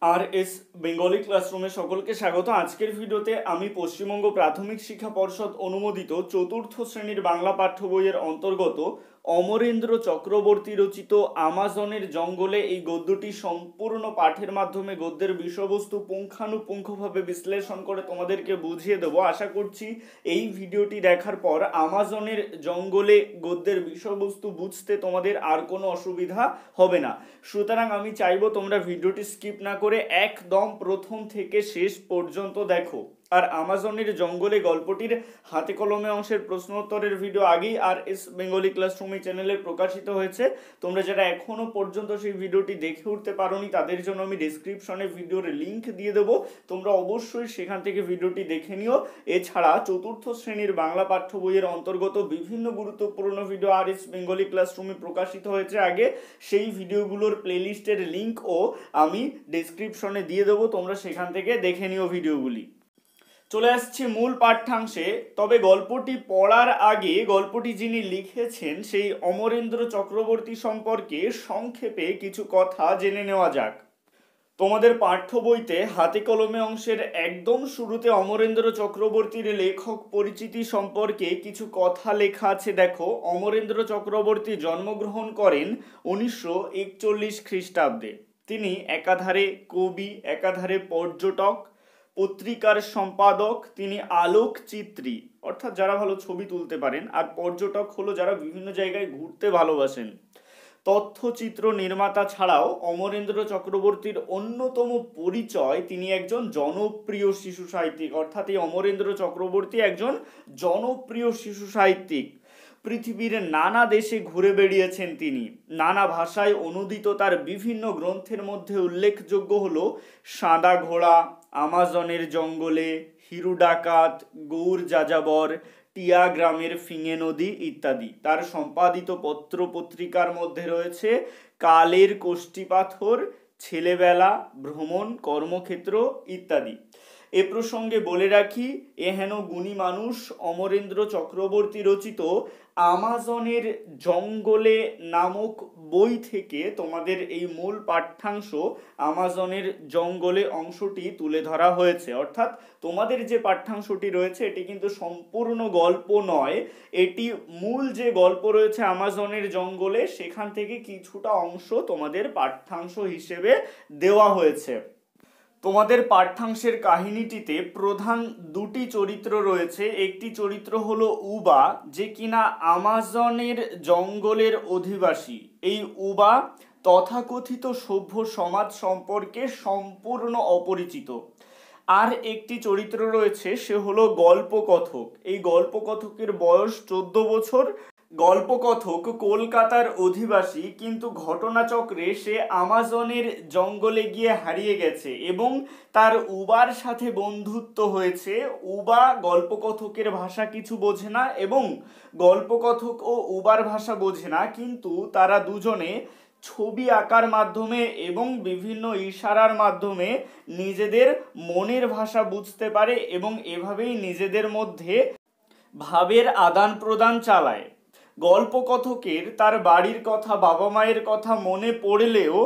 আর S Bengali ক্লাসরুমে সকলকে স্বাগত। আজকের ভিডিওতে আমি পশ্চিমবঙ্গ প্রাথমিক শিক্ষা পর্ষদ অনুমোদিত চতুর্থ শ্রেণীর বাংলা পাঠ্য বইয়ের অন্তর্গত অমরেন্দ্র চক্রবর্তী রচিত আমাজনের জঙ্গলে এই গদ্যটি সম্পূর্ণ পাঠের মাধ্যমে গদ্যের বিষয়বস্তু পুঙ্খানুপুঙ্খভাবে বিশ্লেষণ করে তোমাদেরকে বুঝিয়ে দেবো। আশা করছি এই ভিডিওটি দেখার পর আমাজনের জঙ্গলে গদ্যের বিষয়বস্তু বুঝতে তোমাদের আর কোনো অসুবিধা হবে না। সুতরাং আমি চাইবো তোমরা ভিডিওটি স্কিপ না করে একদম প্রথম থেকে শেষ পর্যন্ত দেখো। আর আমাজনের জঙ্গলে গল্পটির হাতে কলমে অংশের প্রশ্নোত্তরের ভিডিও আগেই আর এস বেঙ্গলি ক্লাসরুম চ্যানেলে প্রকাশিত হয়েছে। তোমরা যারা এখনো পর্যন্ত সেই ভিডিওটি দেখে উঠতে পারোনি তাদের জন্য আমি ডেসক্রিপশনে ভিডিওর লিংক দিয়ে দেবো, তোমরা অবশ্যই সেখান থেকে ভিডিওটি দেখে নিও। এছাড়া চতুর্থ শ্রেণীর বাংলা পাঠ্য বইয়ের অন্তর্গত বিভিন্ন গুরুত্বপূর্ণ ভিডিও আর এস বেঙ্গলি ক্লাসরুমে প্রকাশিত হয়েছে আগে, সেই ভিডিওগুলোর প্লেলিস্টের লিঙ্কও আমি ডেসক্রিপশনে দিয়ে দেবো, তোমরা সেখান থেকে দেখে নিও ভিডিওগুলি। চলে আসছি মূল পাঠ্যাংশে। তবে গল্পটি পড়ার আগে গল্পটি যিনি লিখেছেন সেই অমরেন্দ্র চক্রবর্তী সম্পর্কে সংক্ষেপে কিছু কথা জেনে নেওয়া যাক। তোমাদের পাঠ্য বইতে হাতে কলমে অংশের একদম শুরুতে অমরেন্দ্র চক্রবর্তীর লেখক পরিচিতি সম্পর্কে কিছু কথা লেখা আছে। দেখো, অমরেন্দ্র চক্রবর্তী জন্মগ্রহণ করেন 1941 খ্রিস্টাব্দে। তিনি একাধারে কবি, একাধারে পর্যটক, পত্রিকার সম্পাদক, তিনি আলোকচিত্রী অর্থাৎ যারা ভালো ছবি তুলতে পারেন, আর পর্যটক হলো যারা বিভিন্ন জায়গায় ঘুরতে ভালোবাসেন। তথ্যচিত্র নির্মাতা ছাড়াও অমরেন্দ্র চক্রবর্তীর অন্যতম পরিচয় তিনি একজন জনপ্রিয় শিশু সাহিত্যিক, অর্থাৎ এই অমরেন্দ্র চক্রবর্তী একজন জনপ্রিয় শিশু সাহিত্যিক। পৃথিবীর নানা দেশে ঘুরে বেড়িয়েছেন তিনি, নানা ভাষায় অনুদিত তার বিভিন্ন গ্রন্থের মধ্যে উল্লেখযোগ্য হলো সাদা ঘোড়া, আমাজনের জঙ্গলে, হিরু ডাকাত, গৌর যাযাবর, টিয়া গ্রামের ফিঙে নদী ইত্যাদি। তার সম্পাদিত পত্র পত্রিকার মধ্যে রয়েছে কালের কোষ্ঠী পাথর, ছেলেবেলা, ভ্রমণ, কর্মক্ষেত্র ইত্যাদি। এ প্রসঙ্গে বলে রাখি, এহেন গুণী মানুষ অমরেন্দ্র চক্রবর্তী রচিত আমাজনের জঙ্গলে নামক বই থেকে তোমাদের এই মূল পাঠ্যাংশ আমাজনের জঙ্গলে অংশটি তুলে ধরা হয়েছে। অর্থাৎ তোমাদের যে পাঠ্যাংশটি রয়েছে এটি কিন্তু সম্পূর্ণ গল্প নয়, এটি মূল যে গল্প রয়েছে আমাজনের জঙ্গলে সেখান থেকে কিছুটা অংশ তোমাদের পাঠ্যাংশ হিসেবে দেওয়া হয়েছে। তোমাদের পাঠ্যাংশের কাহিনীটিতে প্রধান দুটি চরিত্র রয়েছে। একটি চরিত্র হলো উবা, যে কিনা আমাজনের জঙ্গলের অধিবাসী। এই উবা তথাকথিত সভ্য সমাজ সম্পর্কে সম্পূর্ণ অপরিচিত। আর একটি চরিত্র রয়েছে, সে হলো গল্পকথক। এই গল্পকথকের বয়স 14 বছর। গল্পকথক কলকাতার অধিবাসী, কিন্তু ঘটনাচক্রে সে আমাজনের জঙ্গলে গিয়ে হারিয়ে গেছে এবং তার উবার সাথে বন্ধুত্ব হয়েছে। উবা গল্পকথকের ভাষা কিছু বোঝে না এবং গল্পকথক ও উবার ভাষা বোঝে না, কিন্তু তারা দুজনে ছবি আঁকার মাধ্যমে এবং বিভিন্ন ইশারার মাধ্যমে নিজেদের মনের ভাষা বুঝতে পারে এবং এভাবেই নিজেদের মধ্যে ভাবের আদান প্রদান চালায়। গল্পকথকের তার বাড়ির কথা, বাবা মায়ের কথা মনে পড়লেও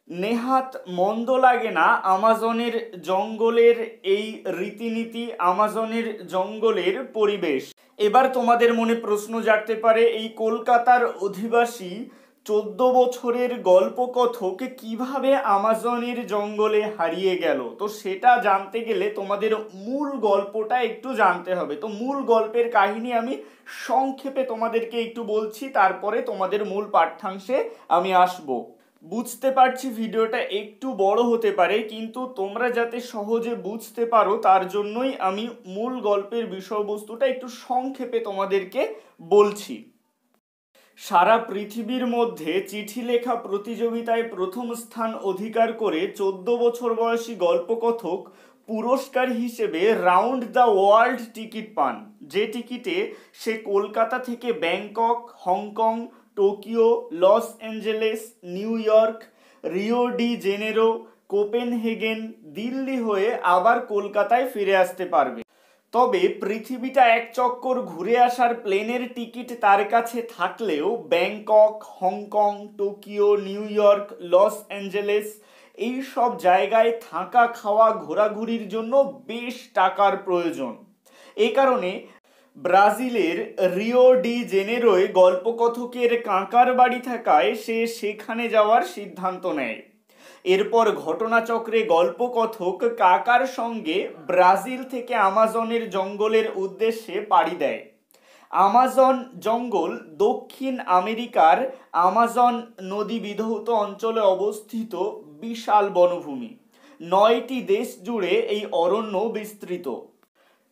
নেহাত মন্দ লাগে না আমাজনের জঙ্গলের এই রীতিনীতি, আমাজনের জঙ্গলের পরিবেশ। এবার তোমাদের মনে প্রশ্ন জাগতে পারে, এই কলকাতার অধিবাসী 14 বছরের গল্পকথক কিভাবে আমাজনের জঙ্গলে হারিয়ে গেল? তো সেটা জানতে গেলে তোমাদের মূল গল্পটা একটু জানতে হবে। তো মূল গল্পের কাহিনী আমি সংক্ষেপে তোমাদেরকে একটু বলছি, তারপরে তোমাদের মূল পাঠ্যাংশে আমি আসব। বুঝতে পারছি ভিডিওটা একটু বড় হতে পারে, কিন্তু তোমরা যাতে সহজে বুঝতে পারো তার জন্যই আমি মূল গল্পের বিষয়বস্তুটা একটু সংক্ষেপে তোমাদেরকে বলছি। সারা পৃথিবীর মধ্যে চিঠি লেখা প্রতিযোগিতায় প্রথম স্থান অধিকার করে 14 বছর বয়সী গল্পকথক পুরস্কার হিসেবে রাউন্ড দ্য ওয়ার্ল্ড টিকিট পান, যে টিকিটে সে কলকাতা থেকে Bangkok, Hong Kong, Tokyo, Los Angeles, new York, Rio de Janeiro, Copenhagen, Delhi হয়ে আবার কলকাতায় ফিরে আসতে পারবে। তবে পৃথিবীটা এক চক্কর ঘুরে আসার প্লেনের টিকিট তার কাছে থাকলেও Bangkok, Hong Kong, Tokyo, new York, Los Angeles এই সব জায়গায় থাকা খাওয়া ঘোরাঘুরির জন্য বেশ টাকার প্রয়োজন। এই কারণে ব্রাজিলের রিও ডি জেনেরোয় গল্পকথকের কাকার বাড়ি থাকায় সে সেখানে যাওয়ার সিদ্ধান্ত নেয়। এরপর ঘটনাচক্রে গল্পকথক কাকার সঙ্গে ব্রাজিল থেকে আমাজনের জঙ্গলের উদ্দেশ্যে পাড়ি দেয়। আমাজন জঙ্গল দক্ষিণ আমেরিকার আমাজন নদী বিধৌত অঞ্চলে অবস্থিত বিশাল বনভূমি। 9টি দেশ জুড়ে এই অরণ্য বিস্তৃত।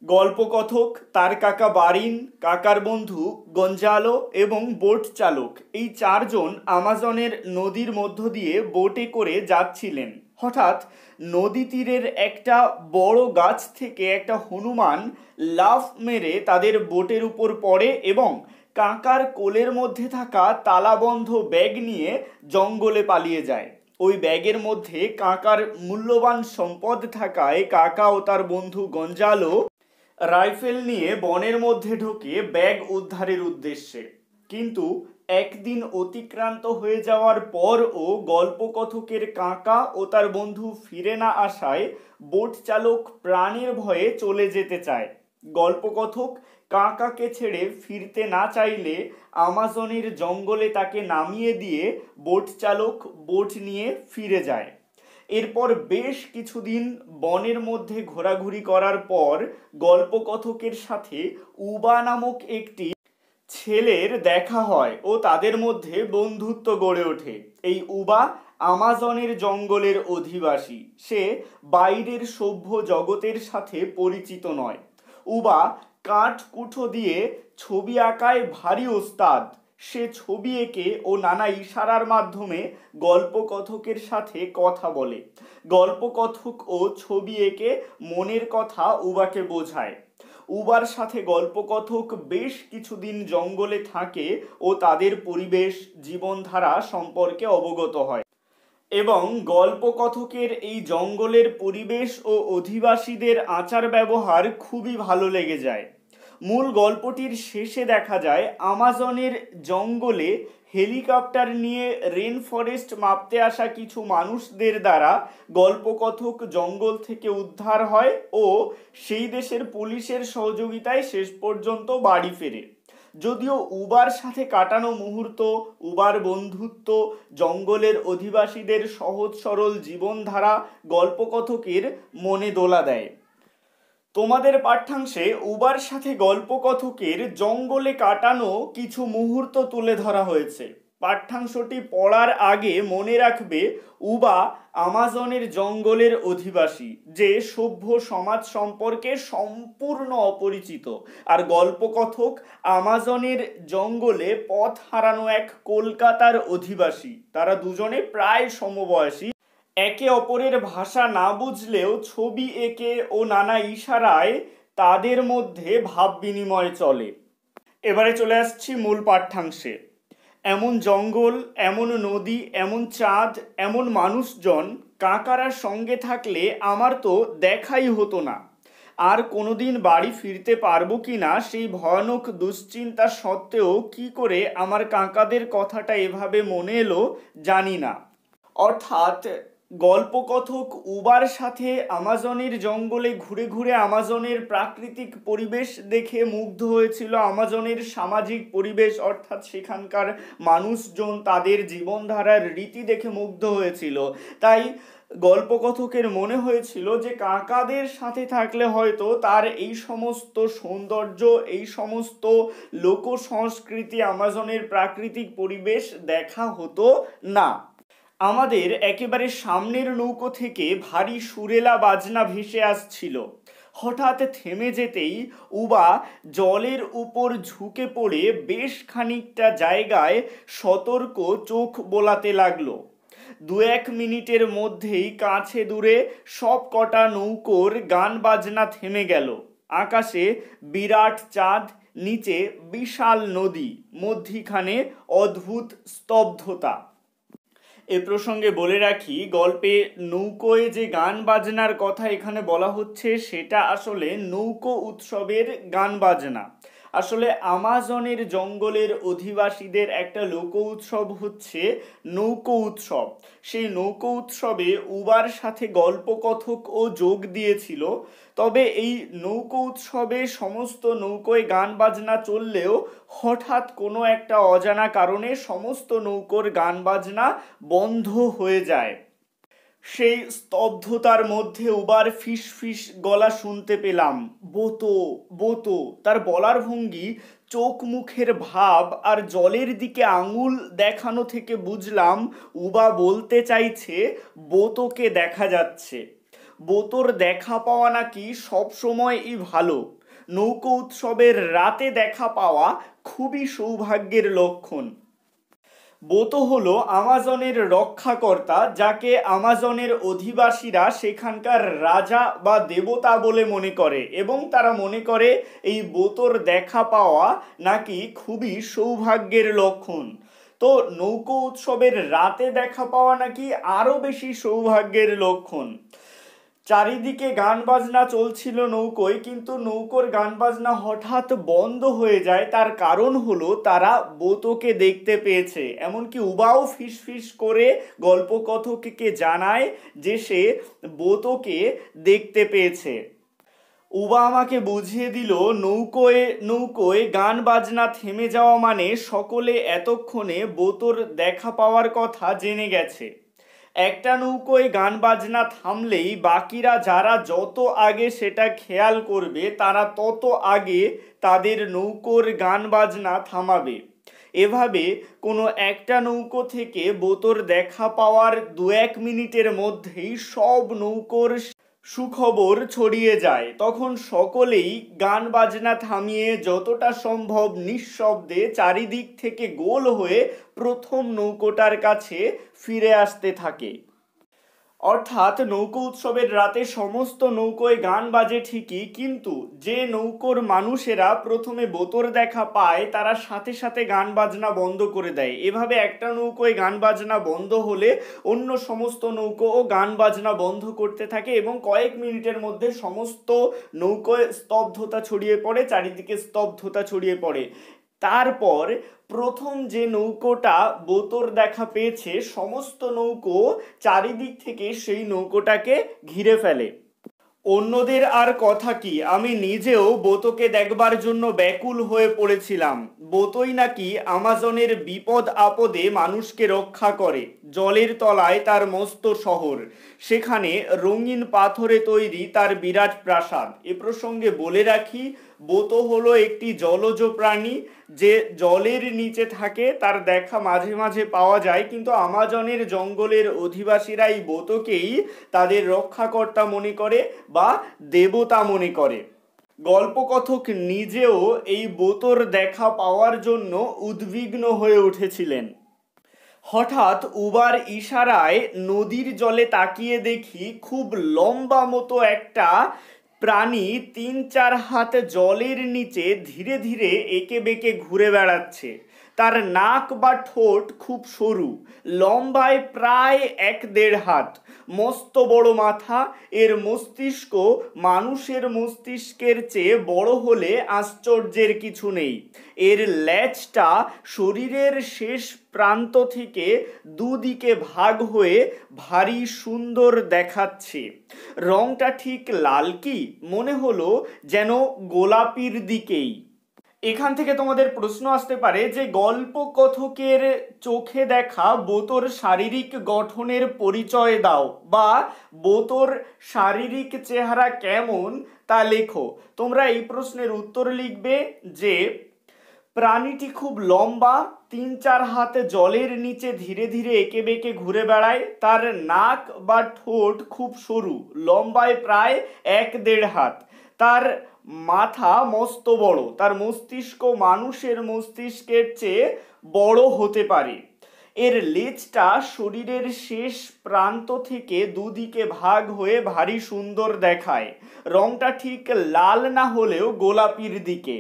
গল্পকথক, তার কাকা বারিন, কাকার বন্ধু গঞ্জালো এবং বোট চালক এই 4 জন আমাজনের নদীর মধ্য দিয়ে বোটে করে যাচ্ছিলেন। হঠাৎ নদী তীরের একটা বড় গাছ থেকে একটা হনুমান লাফ মেরে তাদের বোটের উপর পড়ে এবং কাকার কোলের মধ্যে থাকা তালাবন্ধ ব্যাগ নিয়ে জঙ্গলে পালিয়ে যায়। ওই ব্যাগের মধ্যে কাকার মূল্যবান সম্পদ থাকায় কাকা ও তার বন্ধু গঞ্জালো রাইফেল নিয়ে বনের মধ্যে ঢুকে ব্যাগ উদ্ধারের উদ্দেশ্যে। কিন্তু একদিন অতিক্রান্ত হয়ে যাওয়ার পরও গল্পকথকের কাকা ও তার বন্ধু ফিরে না আসায় বোট চালক প্রাণের ভয়ে চলে যেতে চায়। গল্পকথক কাকাকে ছেড়ে ফিরতে না চাইলে আমাজনের জঙ্গলে তাকে নামিয়ে দিয়ে বোট চালক বোট নিয়ে ফিরে যায়। এরপর বেশ কিছুদিন বনের মধ্যে ঘোরাঘুরি করার পর গল্পকথকের সাথে উবা নামক একটি ছেলের দেখা হয় ও তাদের মধ্যে বন্ধুত্ব গড়ে ওঠে। এই উবা আমাজনের জঙ্গলের অধিবাসী। সে বাইরের সভ্য জগতের সাথে পরিচিত নয়। উবা কাঠকুঠো দিয়ে ছবি আঁকায় ভারী ওস্তাদ। সে ছবি এঁকে ও নানা ইশারার মাধ্যমে গল্পকথকের সাথে কথা বলে। গল্পকথক ও ছবি এঁকে মনের কথা উবাকে বোঝায়। উবার সাথে গল্পকথক বেশ কিছুদিন জঙ্গলে থাকে ও তাদের পরিবেশ, জীবনধারা সম্পর্কে অবগত হয় এবং গল্পকথকের এই জঙ্গলের পরিবেশ ও অধিবাসীদের আচার ব্যবহার খুবই ভালো লেগে যায়। মূল গল্পটির শেষে দেখা যায় আমাজনের জঙ্গলে হেলিকপ্টার নিয়ে রেন ফরেস্ট মাপতে আসা কিছু মানুষদের দ্বারা গল্পকথক জঙ্গল থেকে উদ্ধার হয় ও সেই দেশের পুলিশের সহযোগিতায় শেষ পর্যন্ত বাড়ি ফেরে। যদিও উবার সাথে কাটানো মুহূর্ত, উবার বন্ধুত্ব, জঙ্গলের অধিবাসীদের সহজ সরল জীবনধারা গল্পকথকের মনে দোলা দেয়। তোমাদের পাঠ্যাংশে উবার সাথে গল্পকথকের জঙ্গলে কাটানো কিছু মুহূর্ত তুলে ধরা হয়েছে। পাঠ্যাংশটি পড়ার আগে মনে রাখবে উবা আমাজনের জঙ্গলের অধিবাসী, যে সভ্য সমাজ সম্পর্কে সম্পূর্ণ অপরিচিত, আর গল্পকথক আমাজনের জঙ্গলে পথ হারানো এক কলকাতার অধিবাসী। তারা দুজনে প্রায় সমবয়সী। একে অপরের ভাষা না বুঝলেও ছবি এঁকে ও নানা ইশারায় তাদের মধ্যে ভাব বিনিময় চলে। এবারে চলে আসছি মূল পাঠ্যাংশে। এমন জঙ্গল, এমন নদী, এমন চাঁদ, এমন মানুষজন কাকারা সঙ্গে থাকলে আমার তো দেখাই হতো না। আর কোনোদিন বাড়ি ফিরতে পারবো কি না সেই ভয়ানক দুশ্চিন্তা সত্ত্বেও কি করে আমার কাকাদের কথাটা এভাবে মনে এলো জানি না। অর্থাৎ গল্পকথক উবার সাথে আমাজনের জঙ্গলে ঘুরে ঘুরে আমাজনের প্রাকৃতিক পরিবেশ দেখে মুগ্ধ হয়েছিল। আমাজনের সামাজিক পরিবেশ অর্থাৎ সেখানকার মানুষজন, তাদের জীবনধারার রীতি দেখে মুগ্ধ হয়েছিল। তাই গল্পকথকের মনে হয়েছিল যে কাকাদের সাথে থাকলে হয়তো তার এই সমস্ত সৌন্দর্য, এই সমস্ত লোক সংস্কৃতি, আমাজনের প্রাকৃতিক পরিবেশ দেখা হতো না। আমাদের একেবারে সামনের নৌকো থেকে ভারী সুরেলা বাজনা ভেসে আসছিল। হঠাৎ থেমে যেতেই উবা জলের উপর ঝুঁকে পড়ে বেশ খানিকটা জায়গায় সতর্ক চোখ বোলাতে লাগলো। 2-1 মিনিটের মধ্যেই কাছে দূরে সব কটা নৌকোর গান বাজনা থেমে গেল। আকাশে বিরাট চাঁদ, নিচে বিশাল নদী, মধ্যিখানে অদ্ভুত স্তব্ধতা। এ প্রসঙ্গে বলে রাখি, গল্পে নৌকোয় যে গান বাজনার কথা এখানে বলা হচ্ছে সেটা আসলে নৌকো উৎসবের গান বাজনা। আসলে আমাজনের জঙ্গলের অধিবাসীদের একটা লোক উৎসব হচ্ছে নৌকো উৎসব। সেই নৌকো উৎসবে উবার সাথে গল্পকথকও যোগ দিয়েছিল। তবে এই নৌকো উৎসবে সমস্ত নৌকোয় গান বাজনা চললেও হঠাৎ কোনো একটা অজানা কারণে সমস্ত নৌকোর গান বাজনা বন্ধ হয়ে যায়। সেই স্তব্ধতার মধ্যে উবার ফিস ফিস গলা শুনতে পেলাম, বোতো বোতো। তার বলার ভঙ্গি, চোখ মুখের ভাব আর জলের দিকে আঙুল দেখানো থেকে বুঝলাম উবা বলতে চাইছে বোতোকে দেখা যাচ্ছে। বোতোর দেখা পাওয়া নাকি সবসময়ই ভালো। নৌকো উৎসবের রাতে দেখা পাওয়া খুবই সৌভাগ্যের লক্ষণ। বোতো হলো আমাজনের রক্ষাকর্তা, যাকে আমাজনের অধিবাসীরা সেখানকার রাজা বা দেবতা বলে মনে করে, এবং তারা মনে করে এই বোতোর দেখা পাওয়া নাকি খুবই সৌভাগ্যের লক্ষণ। তো নৌকো উৎসবের রাতে দেখা পাওয়া নাকি আরো বেশি সৌভাগ্যের লক্ষণ। চারিদিকে গান বাজনা চলছিল নৌকোয়, কিন্তু নৌকোর গান বাজনা হঠাৎ বন্ধ হয়ে যায়। তার কারণ হলো তারা বোতোকে দেখতে পেয়েছে। এমনকি উবাও ফিসফিস করে গল্পকথককে জানায় যে সে বোতোকে দেখতে পেয়েছে। উবা আমাকে বুঝিয়ে দিল নৌকোয় নৌকোয় গান বাজনা থেমে যাওয়া মানে সকলে এতক্ষণে বোতোর দেখা পাওয়ার কথা জেনে গেছে। একটা নৌকোয় গান বাজনা থামলেই বাকিরা যারা যত আগে সেটা খেয়াল করবে তারা তত আগে তাদের নৌকোর গান বাজনা থামাবে। এভাবে কোনো একটা নৌকো থেকে বোতোর দেখা পাওয়ার 2-1 মিনিটের মধ্যেই সব নৌকোর সুখবর ছড়িয়ে যায়। তখন সকলেই গান বাজনা থামিয়ে যতটা সম্ভব নিঃশব্দে চারিদিক থেকে গোল হয়ে প্রথম নৌকোটার কাছে ফিরে আসতে থাকে। অর্থাৎ নৌকো উৎসবের রাতে সমস্ত নৌকোয় গান বাজে ঠিকই, কিন্তু যে নৌকোর মানুষেরা প্রথমে বোতোর দেখা পায় তারা সাথে সাথে গান বাজনা বন্ধ করে দেয়। এভাবে একটা নৌকোয় গান বাজনা বন্ধ হলে অন্য সমস্ত নৌকোও গান বাজনা বন্ধ করতে থাকে, এবং কয়েক মিনিটের মধ্যে সমস্ত নৌকোয় স্তব্ধতা ছড়িয়ে পড়ে, চারিদিকে স্তব্ধতা ছড়িয়ে পড়ে। তারপর প্রথম যে নৌকোটা বোতোর দেখা পেয়েছে সমস্ত নৌকো চারিদিক থেকে সেই নৌকোটাকে ঘিরে ফেলে। অন্যদের আর কথা কি, আমি নিজেও বোতোকে দেখবার জন্য ব্যাকুল হয়ে পড়েছিলাম। বোতোই নাকি আমাজনের বিপদ আপদে মানুষকে রক্ষা করে। জলের তলায় তার মস্ত শহর, সেখানে রঙিন পাথরে তৈরি তার বিরাট প্রাসাদ। এ প্রসঙ্গে বলে রাখি, বোতো হলো একটি জলজ প্রাণী যে জলের নিচে থাকে। তার দেখা মাঝে মাঝে পাওয়া যায়, কিন্তু আমাজনের জঙ্গলের অধিবাসীরা এই বোতোকেই তাদের রক্ষাকর্তা মনে করে বা দেবতা মনে করে। গল্পকথক নিজেও এই বোতোর দেখা পাওয়ার জন্য উদ্বিগ্ন হয়ে উঠেছিলেন। হঠাৎ উবার ইশারায় নদীর জলে তাকিয়ে দেখি খুব লম্বা মতো একটা প্রাণী 3-4 হাত জলের নিচে ধীরে ধীরে এঁকে বেঁকে ঘুরে বেড়াচ্ছে। তার নাক বা ঠোঁট খুব সরু, লম্বায় প্রায় 1-1.5 হাত, মস্ত বড় মাথা। এর মস্তিষ্ক মানুষের মস্তিষ্কের চেয়ে বড় হলে আশ্চর্যের কিছু নেই। এর ল্যাজটা শরীরের শেষ প্রান্ত থেকে দুদিকে ভাগ হয়ে ভারী সুন্দর দেখাচ্ছে। রংটা ঠিক লাল কি, মনে হলো যেন গোলাপির দিকেই। এখান থেকে তোমাদের প্রশ্ন আসতে পারে যে গল্পকথকের চোখে দেখা বোতোর শারীরিক গঠনের পরিচয় দাও, বা বোতোর শারীরিক চেহারা কেমন তা লেখো। তোমরা এই প্রশ্নের উত্তর লিখবে যে প্রাণীটি খুব লম্বা, 3-4 হাত জলের নিচে ধীরে ধীরে এঁকে বেঁকে ঘুরে বেড়ায়। তার নাক বা ঠোঁট খুব সরু, লম্বায় প্রায় 1-1.5 হাত। তার মাথা মস্ত বড়, তার মস্তিষ্ক মানুষের মস্তিষ্কের চেয়ে বড় হতে পারে। এর লেজটা শরীরের শেষ প্রান্ত থেকে দুদিকে ভাগ হয়ে ভারী সুন্দর দেখায়। রংটা ঠিক লাল না হলেও গোলাপির দিকে।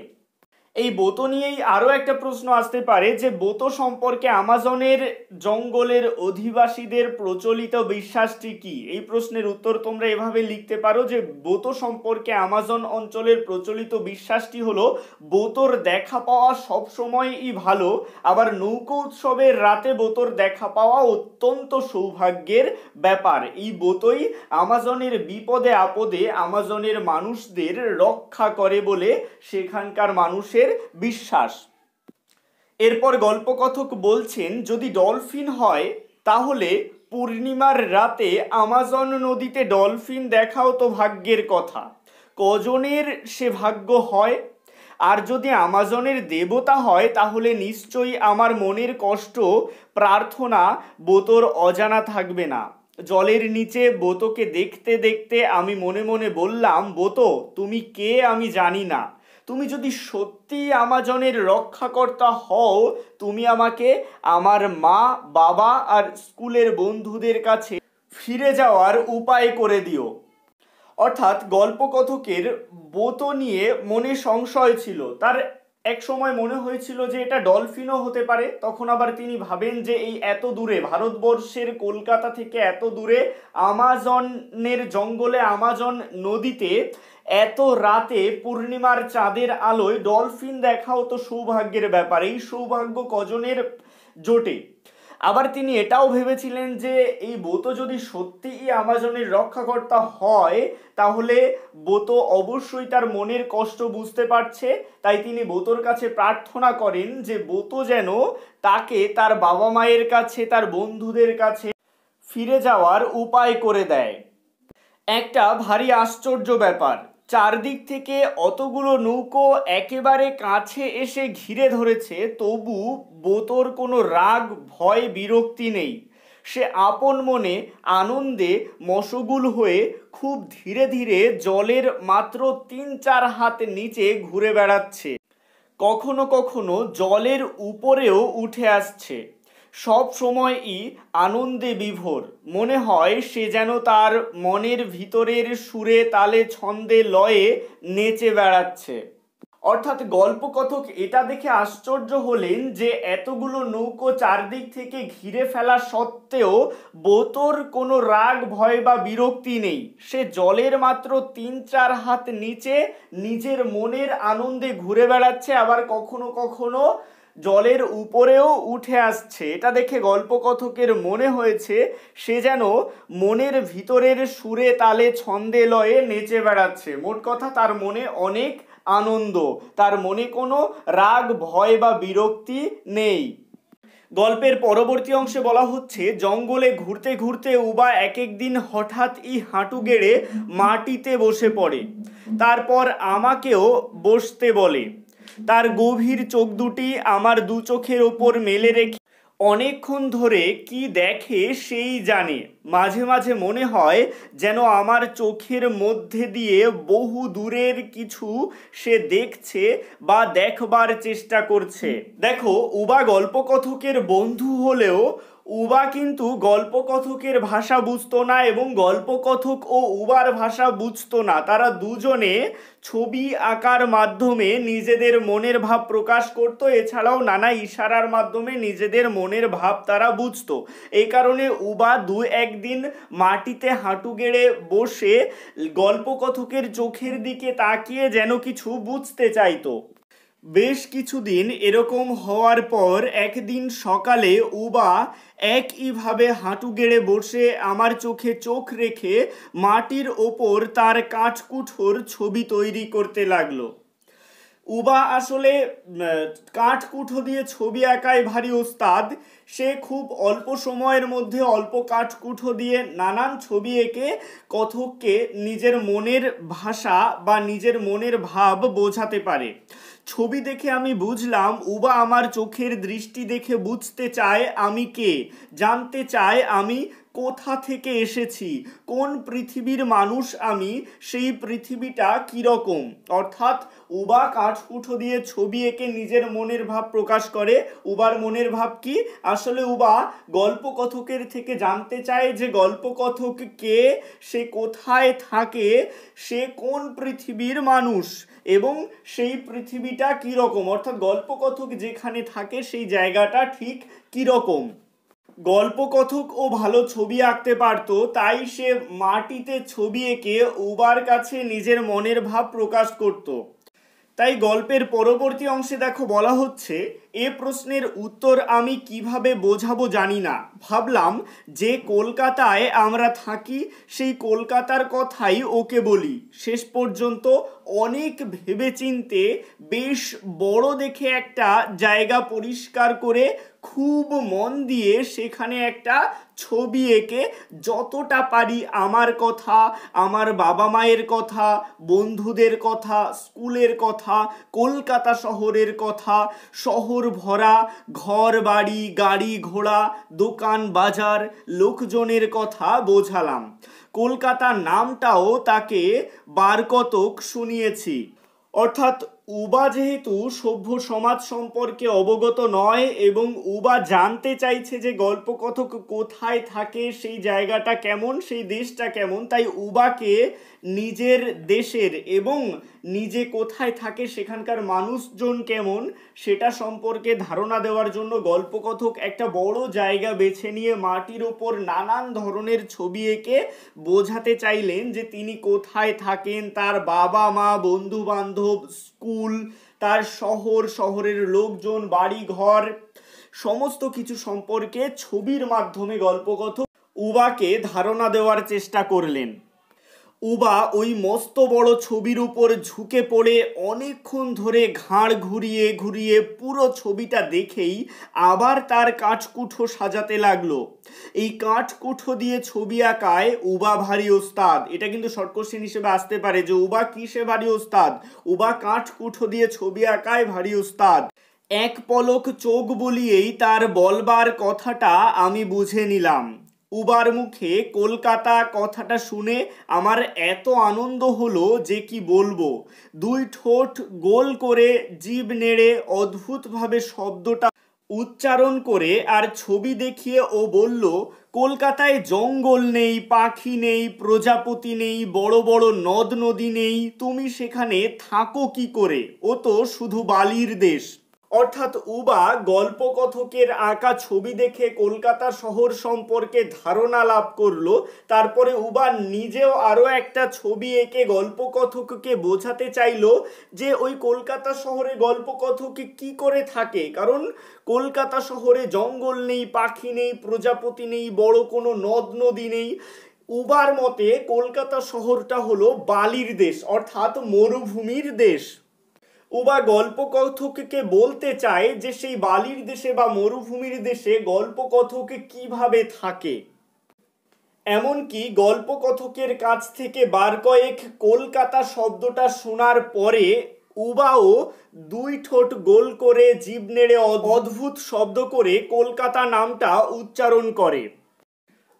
এই বোতো নিয়েই আরও একটা প্রশ্ন আসতে পারে যে বোতো সম্পর্কে আমাজনের জঙ্গলের অধিবাসীদের প্রচলিত বিশ্বাসটি কি। এই প্রশ্নের উত্তর তোমরা এভাবে লিখতে পারো যে বোতো সম্পর্কে আমাজন অঞ্চলের প্রচলিত বিশ্বাসটি হলো বোতোর দেখা পাওয়া সবসময়ই ভালো, আবার নৌকো উৎসবের রাতে বোতোর দেখা পাওয়া অত্যন্ত সৌভাগ্যের ব্যাপার। এই বোতোই আমাজনের বিপদে আপদে আমাজনের মানুষদের রক্ষা করে বলে সেখানকার মানুষের বিশ্বাস। এরপর গল্পকথক বলছেন যদি ডলফিন হয় তাহলে পূর্ণিমার রাতে আমাজন নদীতে ডলফিন দেখাও তো ভাগ্যের কথা, কজনের সে ভাগ্য হয়? আর যদি আমাজনের দেবতা হয় তাহলে নিশ্চয়ই আমার মনের কষ্ট প্রার্থনা বোতোর অজানা থাকবে না। জলের নিচে বোতোকে দেখতে দেখতে আমি মনে মনে বললাম, বোতো তুমি কে আমি জানি না, তুমি যদি সত্যি আমাজনের রক্ষাকর্তা হও তুমি আমাকে আমার মা বাবা আর স্কুলের বন্ধুদের কাছে ফিরে যাওয়ার উপায় করে দিও। অর্থাৎ গল্পকথকের বোতো নিয়ে মনে সংশয় ছিল, তার এক সময় মনে হয়েছিল যে এটা ডলফিনও হতে পারে, তখন আবার তিনি ভাবেন যে এই এত দূরে ভারতবর্ষের কলকাতা থেকে এত দূরে আমাজনের জঙ্গলে আমাজন নদীতে এত রাতে পূর্ণিমার চাঁদের আলোয় ডলফিন দেখাও তো সৌভাগ্যের ব্যাপার, এই সৌভাগ্য কজনের জোটে। আবার তিনি এটাও ভেবেছিলেন যে এই বোতো যদি সত্যিই আমাজনের রক্ষাকর্তা হয় তাহলে বোতো অবশ্যই তার মনের কষ্ট বুঝতে পারছে, তাই তিনি বোতোর কাছে প্রার্থনা করেন যে বোতো যেন তাকে তার বাবা মায়ের কাছে তার বন্ধুদের কাছে ফিরে যাওয়ার উপায় করে দেয়। একটা ভারী আশ্চর্য ব্যাপার, চারদিক থেকে অতগুলো নৌকো একেবারে কাছে এসে ঘিরে ধরেছে, তবু বোতোর কোনো রাগ ভয় বিরক্তি নেই। সে আপন মনে আনন্দে মশগুল হয়ে খুব ধীরে ধীরে জলের মাত্র 3-4 হাত নিচে ঘুরে বেড়াচ্ছে, কখনো কখনো জলের উপরেও উঠে আসছে। সব সময়ই আনন্দে বিভোর, মনে হয় সে যেন তার মনের ভিতরের সুরে তালে ছন্দে লয়ে নেচে বেড়াচ্ছে। অর্থাৎ গল্পকথক এটা দেখে আশ্চর্য হলেন যে এতগুলো নৌকো চারদিক থেকে ঘিরে ফেলা সত্ত্বেও বোতোর কোনো রাগ ভয় বা বিরক্তি নেই, সে জলের মাত্র 3-4 হাত নিচে নিজের মনের আনন্দে ঘুরে বেড়াচ্ছে, আবার কখনো কখনো জলের উপরেও উঠে আসছে। এটা দেখে গল্পকথকের মনে হয়েছে সে যেন মনের ভিতরের সুরে তালে ছন্দে লয়ে নেচে বেড়াচ্ছে। মোট কথা তার মনে অনেক আনন্দ, তার মনে কোনো রাগ ভয় বা বিরক্তি নেই। গল্পের পরবর্তী অংশে বলা হচ্ছে জঙ্গলে ঘুরতে ঘুরতে উবা এক একদিন হঠাৎই হাঁটু গেড়ে মাটিতে বসে পড়ে, তারপর আমাকেও বসতে বলে। তার গভীর চোখ দুটি আমার দু চোখের ওপর মেলে রেখে অনেকক্ষণ ধরে কি দেখে সেই জানে। মাঝে মাঝে মনে হয় যেন আমার চোখের মধ্যে দিয়ে বহু দূরের কিছু সে দেখছে বা দেখবার চেষ্টা করছে। দেখো, উবা গল্পকথকের বন্ধু হলেও উবা কিন্তু গল্পকথকের ভাষা বুঝতো না এবং গল্পকথক ও উবার ভাষা বুঝতো না। তারা দুজনে ছবি আঁকার মাধ্যমে নিজেদের মনের ভাব প্রকাশ করত, এছাড়াও নানা ইশারার মাধ্যমে নিজেদের মনের ভাব তারা বুঝতো। এই কারণে উবা দু একদিন মাটিতে হাঁটু গেড়ে বসে গল্পকথকের চোখের দিকে তাকিয়ে যেন কিছু বুঝতে চাইতো। বেশ কিছুদিন এরকম হওয়ার পর একদিন সকালে উবা একইভাবে হাঁটু গেড়ে বসে আমার চোখে চোখ রেখে মাটির ওপর তার কাঠকুঠোর ছবি তৈরি করতে লাগলো। উবা আসলে কাঠকুঠো দিয়ে ছবি আঁকায় ভারী ওস্তাদ। সে খুব অল্প সময়ের মধ্যে অল্প কাঠকুঠো দিয়ে নানান ছবি এঁকে কথককে নিজের মনের ভাষা বা নিজের মনের ভাব বোঝাতে পারে। ছবি দেখে আমি বুঝলাম উবা আমার চোখের দৃষ্টি দেখে বুঝতে চায় আমি কে, জানতে চায় আমি কোথা থেকে এসেছি, কোন পৃথিবীর মানুষ আমি, সেই পৃথিবীটা কীরকম। অর্থাৎ উবা কাঠকুঠো দিয়ে ছবি এঁকে নিজের মনের ভাব প্রকাশ করে। উবার মনের ভাব কি? আসলে উবা গল্পকথকের থেকে জানতে চায় যে গল্পকথক কে, সে কোথায় থাকে, সে কোন পৃথিবীর মানুষ এবং সেই পৃথিবীটা কীরকম, অর্থাৎ গল্পকথক যেখানে থাকে সেই জায়গাটা ঠিক কীরকম। গল্পকথক ও ভালো ছবি আঁকতে পারতো, তাই সে মাটিতে ছবি এঁকে উবার কাছে নিজের মনের ভাব প্রকাশ করত। তাই গল্পের পরবর্তী অংশে দেখো বলা হচ্ছে, এ প্রশ্নের উত্তর আমি কিভাবে বোঝাবো জানি না, ভাবলাম যে কলকাতায় আমরা থাকি সেই কলকাতার কথাই ওকে বলি। শেষ পর্যন্ত অনেক ভেবেচিন্তে বেশ বড় দেখে একটা জায়গা পরিষ্কার করে খুব মন দিয়ে সেখানে একটা ছবি এঁকে যতটা পারি আমার কথা, আমার বাবা মায়ের কথা, বন্ধুদের কথা, স্কুলের কথা, কলকাতা শহরের কথা, শহর ভরা ঘর বাড়ি গাড়ি ঘোড়া দোকান বাজার লোকজনের কথা বোঝালাম। কলকাতা নামটাও তাকে বারকতক শুনিয়েছি। অর্থাৎ উবা যেহেতু সভ্য সমাজ সম্পর্কে অবগত নয় এবং উবা জানতে চাইছে যে গল্পকথক কোথায় থাকে, সেই জায়গাটা কেমন, সেই দেশটা কেমন, তাই উবাকে নিজের দেশের এবং নিজে কোথায় থাকে সেখানকার মানুষজন কেমন সেটা সম্পর্কে ধারণা দেওয়ার জন্য গল্পকথক একটা বড় জায়গা বেছে নিয়ে মাটির ওপর নানান ধরনের ছবি এঁকে বোঝাতে চাইলেন যে তিনি কোথায় থাকেন, তার বাবা মা বন্ধু বান্ধব স্কুল, তার শহর, শহরের লোকজন, বাড়ি ঘর, সমস্ত কিছু সম্পর্কে ছবির মাধ্যমে গল্পকথক উবাকে ধারণা দেওয়ার চেষ্টা করলেন। উবা ওই মস্ত বড় ছবির উপর ঝুঁকে পড়ে অনেকক্ষণ ধরে ঘাড় ঘুরিয়ে ঘুরিয়ে পুরো ছবিটা দেখেই আবার তার কাঠকুঠো সাজাতে লাগলো। এই কাঠকুঠো দিয়ে ছবি আঁকায় উবা ভারী ওস্তাদ। এটা কিন্তু শর্ট কোশ্চেন হিসেবে আসতে পারে যে উবা কিসে ভারী ওস্তাদ। উবা কাঠকুঠো দিয়ে ছবি আঁকায় ভারী ওস্তাদ। এক পলক চোখ বুলিয়েই তার বলবার কথাটা আমি বুঝে নিলাম। উবার মুখে কলকাতা কথাটা শুনে আমার এত আনন্দ হলো যে কি বলবো। দুই ঠোঁট গোল করে জিভ নেড়ে অদ্ভুতভাবে শব্দটা উচ্চারণ করে আর ছবি দেখিয়ে ও বলল, কলকাতায় জঙ্গল নেই, পাখি নেই, প্রজাপতি নেই, বড় বড় নদ নদী নেই, তুমি সেখানে থাকো কি করে, ও তো শুধু বালির দেশ। অর্থাৎ উবা গল্পকথকের আঁকা ছবি দেখে কলকাতা শহর সম্পর্কে ধারণা লাভ করলো। তারপরে উবা নিজেও আরও একটা ছবি এঁকে গল্পকথককে বোঝাতে চাইলো যে ওই কলকাতা শহরে গল্পকথকে কি করে থাকে, কারণ কলকাতা শহরে জঙ্গল নেই, পাখি নেই, প্রজাপতি নেই, বড় কোনো নদ নদী নেই। উবার মতে কলকাতা শহরটা হলো বালির দেশ, অর্থাৎ মরুভূমির দেশ। উবা গল্পকথককে বলতে চায় যে সেই বালির দেশে বা মরুভূমির দেশে গল্পকথক কিভাবে থাকে। এমনকি গল্পকথকের কাছ থেকে বার কয়েক কলকাতা শব্দটা শোনার পরে উবাও দুই ঠোঁট গোল করে জিভ নেড়ে অদ্ভুত শব্দ করে কলকাতা নামটা উচ্চারণ করে।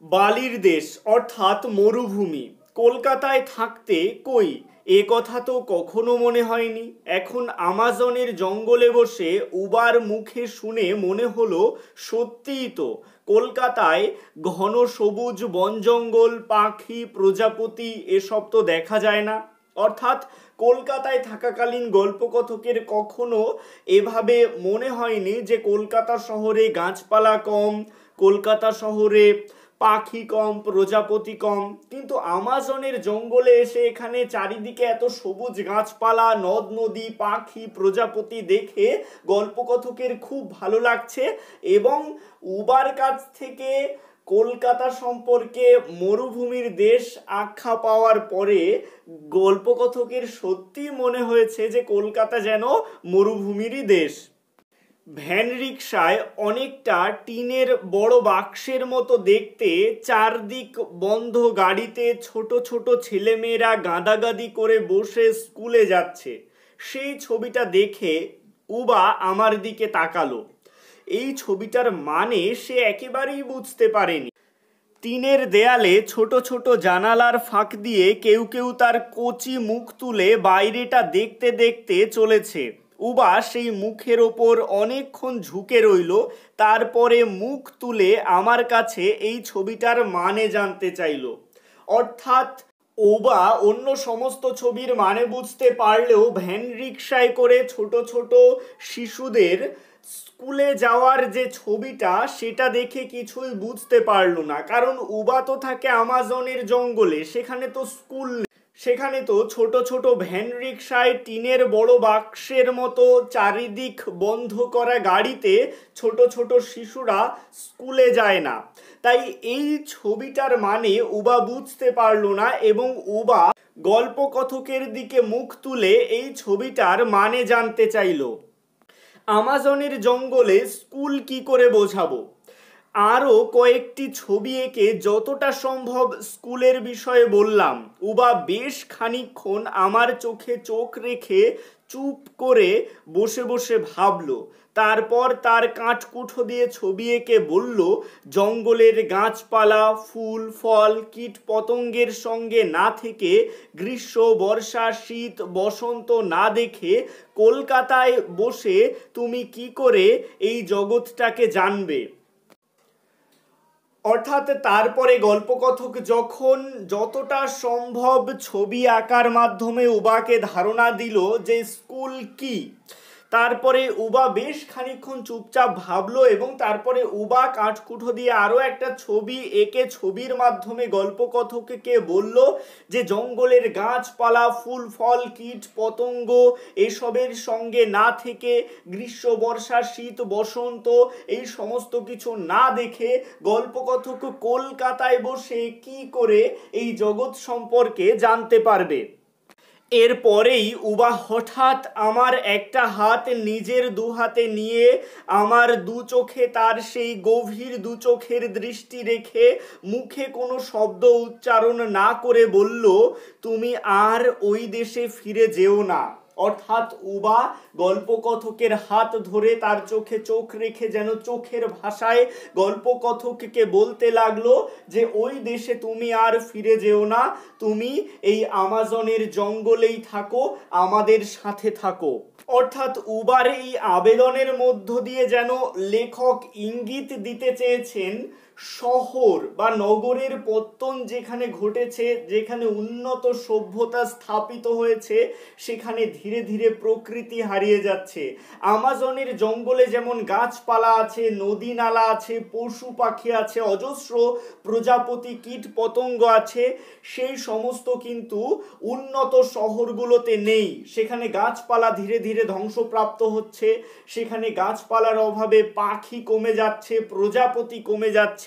বালির দেশ অর্থাৎ মরুভূমি, কলকাতায় থাকতে কই এ কথা তো কখনো মনে হয়নি। এখন আমাজনের জঙ্গলে বসে উবার মুখে শুনে মনে হলো সত্যিই তো কলকাতায় ঘন সবুজ বন জঙ্গল, পাখি, প্রজাপতি এসব তো দেখা যায় না। অর্থাৎ কলকাতায় থাকাকালীন গল্পকথকের কখনো এভাবে মনে হয়নি যে কলকাতা শহরে গাছপালা কম, কলকাতা শহরে পাখি কম, প্রজাপতি কম, কিন্তু আমাজনের জঙ্গলে এসে এখানে চারিদিকে এত সবুজ গাছপালা, নদ নদী, পাখি, প্রজাপতি দেখে গল্পকথকের খুব ভালো লাগছে। এবং উবার কাছ থেকে কলকাতা সম্পর্কে মরুভূমির দেশ আখ্যা পাওয়ার পরে গল্পকথকের সত্যি মনে হয়েছে যে কলকাতা যেন মরুভূমিরই দেশ। ভ্যান রিক্সায় অনেকটা টিনের বড় বাক্সের মতো দেখতে, চারদিক বন্ধ গাড়িতে ছোট ছোট ছেলেমেয়েরা গাদাগাদি করে বসে স্কুলে যাচ্ছে, সেই ছবিটা দেখে উবা আমার দিকে তাকালো। এই ছবিটার মানে সে একেবারেই বুঝতে পারেনি। টিনের দেয়ালে ছোট ছোট জানালার ফাঁক দিয়ে কেউ কেউ তার কচি মুখ তুলে বাইরেটা দেখতে দেখতে চলেছে। উবা সেই মুখের ওপর অনেকক্ষণ ঝুঁকে রইল, তারপরে মুখ তুলে আমার কাছে এই ছবিটার মানে জানতে চাইল। অর্থাৎ ওবা অন্য সমস্ত ছবির মানে বুঝতে পারলেও ভ্যান রিক্সায় করে ছোট ছোট শিশুদের স্কুলে যাওয়ার যে ছবিটা সেটা দেখে কিছুই বুঝতে পারলো না। কারণ উবা তো থাকে আমাজনের জঙ্গলে, সেখানে তো স্কুল, সেখানে তো ছোট ছোট ভ্যান রিক্সায় টিনের বড় বাক্সের মতো চারিদিক বন্ধ করা গাড়িতে ছোট ছোট শিশুরা স্কুলে যায় না। তাই এই ছবিটার মানে উবা বুঝতে পারলো না এবং উবা গল্পকথকের দিকে মুখ তুলে এই ছবিটার মানে জানতে চাইল। আমাজনের জঙ্গলে স্কুল কি করে বোঝাবো? আরও কয়েকটি ছবি এঁকে যতটা সম্ভব স্কুলের বিষয়ে বললাম। উবা বেশ খানিকক্ষণ আমার চোখে চোখ রেখে চুপ করে বসে বসে ভাবলো। তারপর তার কাঠকুঠো দিয়ে ছবি এঁকে বলল, জঙ্গলের গাছপালা, ফুল ফল, কীট পতঙ্গের সঙ্গে না থেকে, গ্রীষ্ম বর্ষা শীত বসন্ত না দেখে কলকাতায় বসে তুমি কি করে এই জগৎটাকে জানবে? অর্থাৎ তারপরে গল্পকথক যখন যতটা সম্ভব ছবি আঁকার মাধ্যমে উবাকে ধারণা দিল যে স্কুল কি, তারপরে উবা বেশ খানিকক্ষণ চুপচাপ ভাবলো এবং তারপরে উবা কাঠকুঠো দিয়ে আরও একটা ছবি এঁকে ছবির মাধ্যমে গল্পকথককে বলল যে জঙ্গলের গাছপালা, ফুল ফল, কীট পতঙ্গ এসবের সঙ্গে না থেকে, গ্রীষ্ম বর্ষা শীত বসন্ত এই সমস্ত কিছু না দেখে গল্পকথক কলকাতায় বসে কি করে এই জগৎ সম্পর্কে জানতে পারবে। এরপরেই উবা হঠাৎ আমার একটা হাত নিজের দু হাতে নিয়ে আমার দু চোখে তার সেই গভীর দু চোখের দৃষ্টি রেখে মুখে কোনো শব্দ উচ্চারণ না করে বলল, তুমি আর ওই দেশে ফিরে যেও না। অর্থাৎ উবা গল্পকথকের হাত ধরে তার চোখে চোখ রেখে যেন চোখের ভাষায় গল্পকথককে বলতে লাগলো যে ওই দেশে তুমি আর ফিরে যেও না, তুমি এই আমাজনের জঙ্গলেই থাকো, আমাদের সাথে থাকো। অর্থাৎ উবার এই আবেদনের মধ্য দিয়ে যেন লেখক ইঙ্গিত দিতে চেয়েছেন শহর বা নগরের পত্তন যেখানে ঘটেছে, যেখানে উন্নত সভ্যতা স্থাপিত হয়েছে, সেখানে ধীরে ধীরে প্রকৃতি হারিয়ে যাচ্ছে। আমাজনের জঙ্গলে যেমন গাছপালা আছে, নদী নালা আছে, পশু পাখি আছে, অজস্র প্রজাপতি কীট পতঙ্গ আছে, সেই সমস্ত কিন্তু উন্নত শহরগুলোতে নেই। সেখানে গাছপালা ধীরে ধীরে ধ্বংসপ্রাপ্ত হচ্ছে, সেখানে গাছপালার অভাবে পাখি কমে যাচ্ছে, প্রজাপতি কমে যাচ্ছে,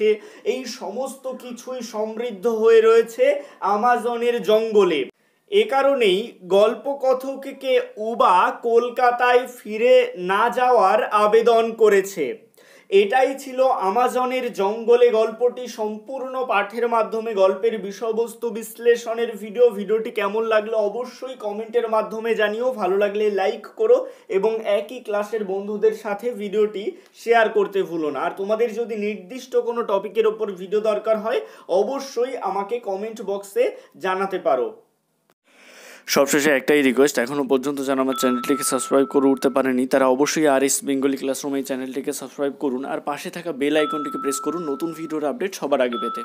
এই সমস্ত কিছুই সমৃদ্ধ হয়ে রয়েছে আমাজনের জঙ্গলে। এ কারণেই গল্পকথককে উবা কলকাতায় ফিরে না যাওয়ার আবেদন করেছে। এটাই ছিল আমাজনের জঙ্গলে গল্পটি। সম্পূর্ণ পাঠের মাধ্যমে গল্পের বিষয়বস্তু বিশ্লেষণের ভিডিওটি কেমন লাগলো অবশ্যই কমেন্টের মাধ্যমে জানিও। ভালো লাগলে লাইক করো এবং একই ক্লাসের বন্ধুদের সাথে ভিডিওটি শেয়ার করতে ভুলো না। আর তোমাদের যদি নির্দিষ্ট কোনো টপিকের ওপর ভিডিও দরকার হয় অবশ্যই আমাকে কমেন্ট বক্সে জানাতে পারো। সবশেষে একটাই রিকোয়েস্ট, এখনও পর্যন্ত যারা আমার চ্যানেলটিকে সাবস্ক্রাইব করে উঠতে পারেনি তারা অবশ্যই RS বেঙ্গলি ক্লাসরুম এই চ্যানেলটিকে সাবস্ক্রাইব করুন আর পাশে থাকা বেল আইকনটিকে প্রেস করুন নতুন ভিডিওর আপডেট সবার আগে পেতে।